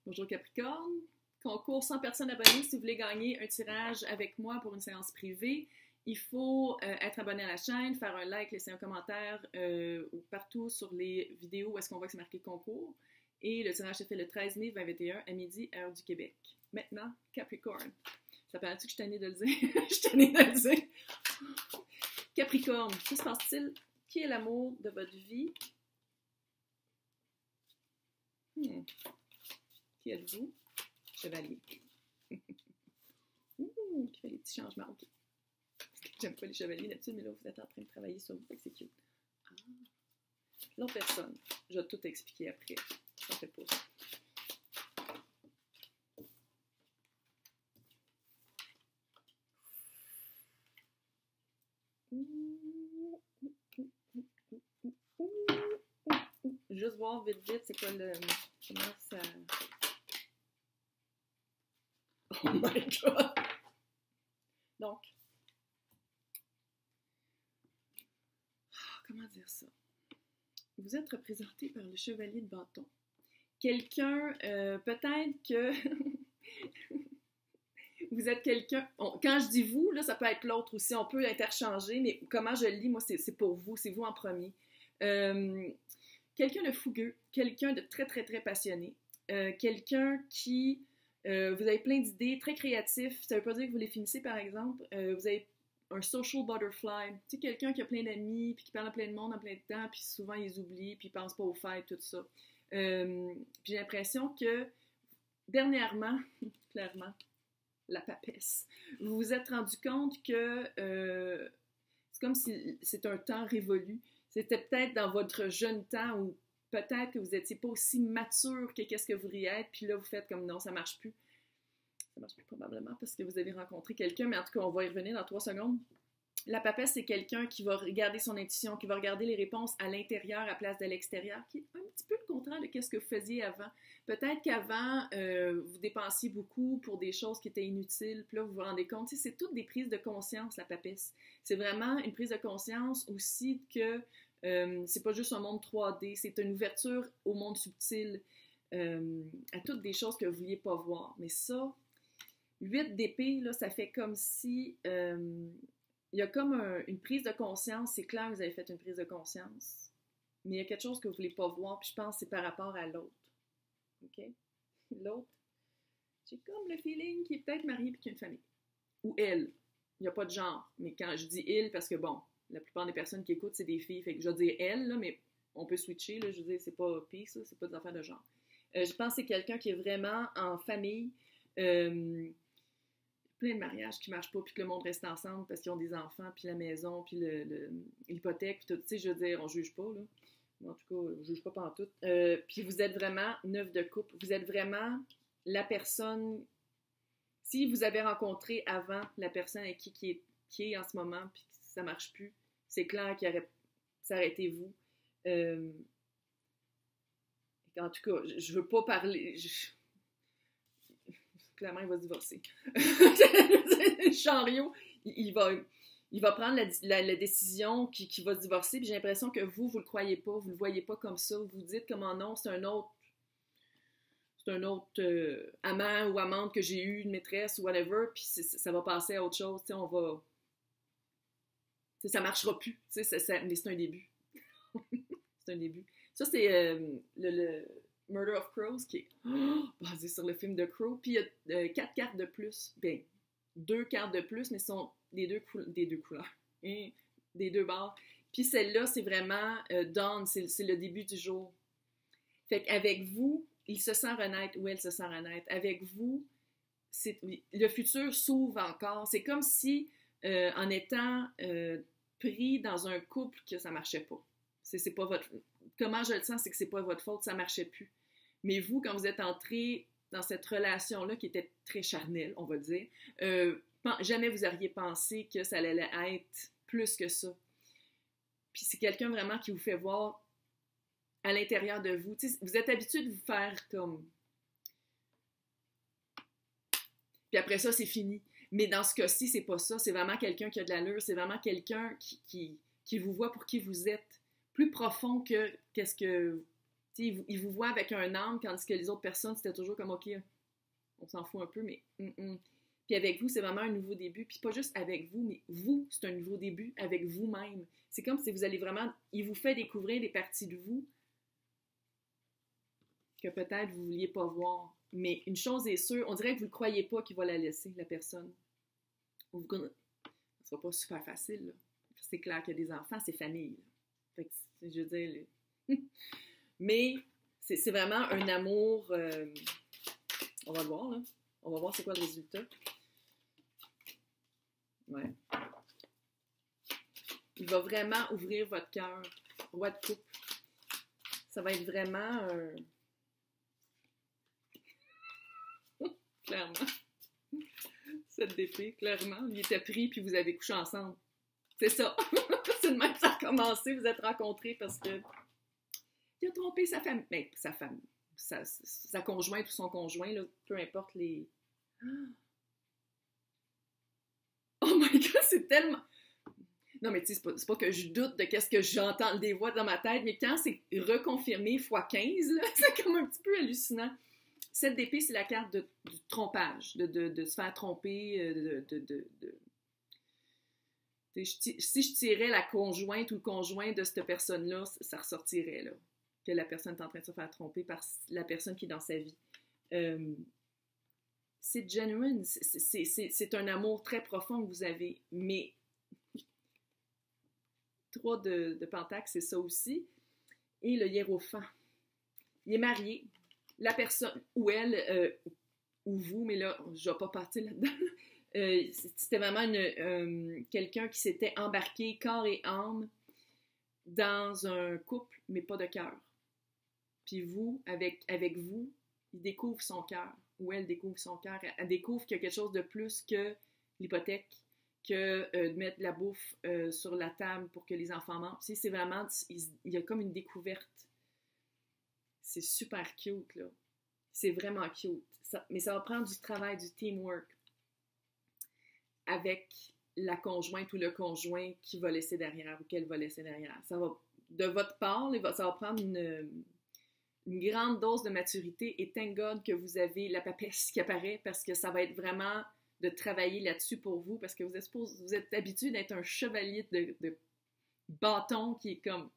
Bonjour Capricorne. Concours 100 personnes abonnées. Si vous voulez gagner un tirage avec moi pour une séance privée, il faut être abonné à la chaîne, faire un like, laisser un commentaire partout sur les vidéos où est-ce qu'on voit que c'est marqué concours. Et le tirage est fait le 13 mai 2021 à midi, heure du Québec. Maintenant, Capricorne. Ça paraît-tu que je suis tannée de le dire? Je suis tannée de le dire. Capricorne, que se passe-t-il? Qui est l'amour de votre vie? Qui êtes-vous? Chevalier. Qui fait les petits changements. OK. J'aime pas les chevaliers d'habitude, mais là, vous êtes en train de travailler sur vous, fait que c'est cute. Ah. L'autre personne, je vais tout expliquer après. Ça fait pas ça. Juste voir vite, c'est quoi le... Comment ça... Oh my God! Donc, comment dire ça? Vous êtes représenté par le chevalier de bâton. Quelqu'un, peut-être que vous êtes quelqu'un... Quand je dis vous, là, ça peut être l'autre aussi, on peut interchanger, mais comment je le lis, moi, c'est pour vous, c'est vous en premier. Quelqu'un de fougueux, quelqu'un de très, très, très passionné, quelqu'un qui... vous avez plein d'idées, très créatif. Ça ne veut pas dire que vous les finissez, par exemple. Vous avez un social butterfly. Tu sais, quelqu'un qui a plein d'amis, puis qui parle à plein de monde en plein de temps, puis souvent, ils oublient, puis ils ne pensent pas aux fêtes, tout ça. Puis j'ai l'impression que, dernièrement, clairement, la papesse, vous vous êtes rendu compte que c'est comme si c'est un temps révolu. C'était peut-être dans votre jeune temps où peut-être que vous n'étiez pas aussi mature que qu'est-ce que vous pourriez être, puis là, vous faites comme non, ça ne marche plus. Ça ne marche plus probablement parce que vous avez rencontré quelqu'un, mais en tout cas, on va y revenir dans 3 secondes. La papesse, c'est quelqu'un qui va regarder son intuition, qui va regarder les réponses à l'intérieur à place de l'extérieur, qui est un petit peu le contraire de ce que vous faisiez avant. Peut-être qu'avant, vous dépensiez beaucoup pour des choses qui étaient inutiles, puis là, vous vous rendez compte, c'est toutes des prises de conscience, la papesse. C'est vraiment une prise de conscience aussi que c'est pas juste un monde 3D, c'est une ouverture au monde subtil, à toutes des choses que vous ne vouliez pas voir. Mais ça, 8 d'épée, là, ça fait comme si... il y a comme une prise de conscience, c'est clair que vous avez fait une prise de conscience, mais il y a quelque chose que vous ne voulez pas voir, puis je pense que c'est par rapport à l'autre. OK? L'autre, j'ai comme le feeling qu'il est peut-être marié et qu'il a une famille. Ou elle. Il n'y a pas de genre. Mais quand je dis il, parce que bon, la plupart des personnes qui écoutent, c'est des filles, fait que je vais dire elle, là, mais on peut switcher, là, je veux dire, c'est pas peace, c'est pas des affaires de genre. Je pense que c'est quelqu'un qui est vraiment en famille, plein de mariages qui ne marchent pas, puis que le monde reste ensemble parce qu'ils ont des enfants, puis la maison, puis l'hypothèque, puis tout, tu sais, je veux dire, on ne juge pas, là. En tout cas, on ne juge pas pantoute. Puis vous êtes vraiment 9 de coupe. Vous êtes vraiment la personne... Si vous avez rencontré avant la personne avec qui est en ce moment, puis que ça ne marche plus, c'est clair ça aurait été vous. En tout cas, je ne veux pas parler... Clairement, il va se divorcer. Chariot, il va prendre la décision qui va se divorcer, puis j'ai l'impression que vous le croyez pas, vous le voyez pas comme ça, vous dites comment non, c'est un autre amant ou amante que j'ai eu, une maîtresse ou whatever, puis ça va passer à autre chose, tu sais, ça marchera plus, tu sais, mais c'est un début. C'est un début. Ça, c'est le Murder of Crows, qui est basé sur le film de Crow. Puis il y a 4 cartes de plus. Bien, 2 cartes de plus, mais ce sont des deux couleurs. Des 2 barres. Puis celle-là, c'est vraiment dawn, c'est le début du jour. Fait qu'avec vous, il se sent renaître ou elle se sent renaître. Avec vous, le futur s'ouvre encore. C'est comme si, en étant pris dans un couple, que ça marchait pas. C'est pas votre... Comment je le sens, c'est que c'est pas votre faute, ça marchait plus. Mais vous, quand vous êtes entré dans cette relation-là qui était très charnelle, on va dire, jamais vous auriez pensé que ça allait être plus que ça. Puis c'est quelqu'un vraiment qui vous fait voir à l'intérieur de vous. T'sais, vous êtes habitué de vous faire comme... Puis après ça, c'est fini. Mais dans ce cas-ci, c'est pas ça. C'est vraiment quelqu'un qui a de l'allure. C'est vraiment quelqu'un qui vous voit pour qui vous êtes. Plus profond que qu'est-ce que Ils vous voient avec un âme, tandis que les autres personnes, c'était toujours comme, OK, on s'en fout un peu, mais... Puis avec vous, c'est vraiment un nouveau début. Puis pas juste avec vous, mais vous, c'est un nouveau début avec vous-même. C'est comme si vous allez vraiment... Il vous fait découvrir des parties de vous que peut-être vous ne vouliez pas voir. Mais une chose est sûre, on dirait que vous ne croyez pas qu'il va la laisser, la personne. Ce ne sera pas super facile, là. C'est clair qu'il y a des enfants, c'est famille. Fait que, je veux dire... Mais c'est vraiment un amour... on va voir, là. On va voir c'est quoi le résultat. Ouais. Il va vraiment ouvrir votre cœur. Roi de coupe. Ça va être vraiment... clairement. Cette d'épée, clairement. Il était pris, puis vous avez couché ensemble. C'est ça. C'est de même que ça a commencé. Vous êtes rencontrés parce que il a trompé sa femme. Ben, sa femme. Sa conjointe ou son conjoint, là, peu importe les... Oh my God, c'est tellement... Non, mais tu sais, c'est pas que je doute de qu'est-ce que j'entends des voix dans ma tête, mais quand c'est reconfirmé x 15, là, c'est comme un petit peu hallucinant. 7 d'épée, c'est la carte du trompage, de se faire tromper, si je tirais la conjointe ou le conjoint de cette personne-là, ça ressortirait, là, que la personne est en train de se faire tromper par la personne qui est dans sa vie. C'est genuine, c'est un amour très profond que vous avez, mais 3 de Pentacle, c'est ça aussi. Et le Hiérophant. Il est marié. La personne, ou elle, ou vous, mais là, je ne vais pas partir là-dedans. C'était vraiment quelqu'un qui s'était embarqué corps et âme dans un couple, mais pas de cœur. Puis vous, avec vous, il découvre son cœur, ou elle découvre son cœur. Elle découvre qu'il y a quelque chose de plus que l'hypothèque, que de mettre de la bouffe sur la table pour que les enfants mangent. Tu sais, c'est vraiment, il y a comme une découverte. C'est super cute, là. C'est vraiment cute. Mais ça va prendre du travail, du teamwork avec la conjointe ou le conjoint qui va laisser derrière ou qu'elle va laisser derrière. Ça va, de votre part, ça va prendre une grande dose de maturité et thank God que vous avez la papesse qui apparaît parce que ça va être vraiment de travailler là-dessus pour vous parce que vous êtes habitué d'être un chevalier de bâton qui est comme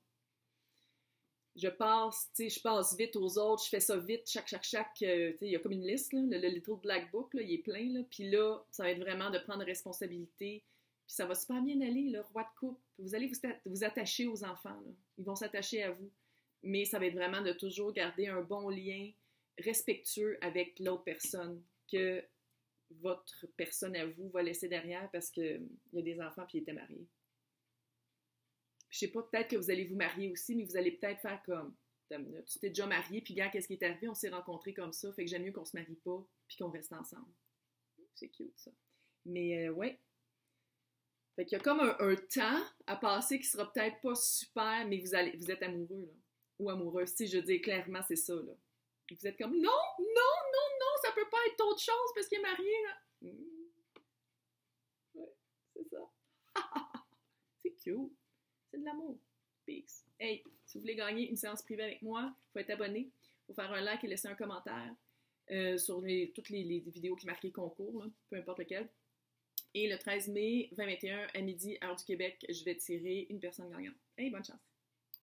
je passe vite aux autres, je fais ça vite, chaque, il y a comme une liste, là, le Little Black Book, là, il est plein, là, puis là, ça va être vraiment de prendre responsabilité, puis ça va super bien aller, le roi de coupe, vous allez vous attacher aux enfants, là. Ils vont s'attacher à vous, mais ça va être vraiment de toujours garder un bon lien respectueux avec l'autre personne que votre personne à vous va laisser derrière parce qu'il y a des enfants puis il était marié. Je sais pas, peut-être que vous allez vous marier aussi, mais vous allez peut-être faire comme, tu t'es déjà marié, puis regarde qu'est-ce qui est arrivé, on s'est rencontrés comme ça, fait que j'aime mieux qu'on se marie pas, puis qu'on reste ensemble. C'est cute, ça. Mais ouais. Fait qu'il y a comme un temps à passer qui sera peut-être pas super, mais vous êtes amoureux, là. Ou amoureuse. Si je dis clairement, c'est ça, là. Vous êtes comme, non, non, non, non, ça peut pas être autre chose parce qu'il est marié, là. Ouais, c'est ça. C'est cute. C'est de l'amour. Peace. Hey, si vous voulez gagner une séance privée avec moi, il faut être abonné. Il faut faire un like et laisser un commentaire sur toutes les vidéos qui marquent concours, là, peu importe lequel. Et le 13 mai 2021, à midi, heure du Québec, je vais tirer une personne gagnante. Hey, bonne chance!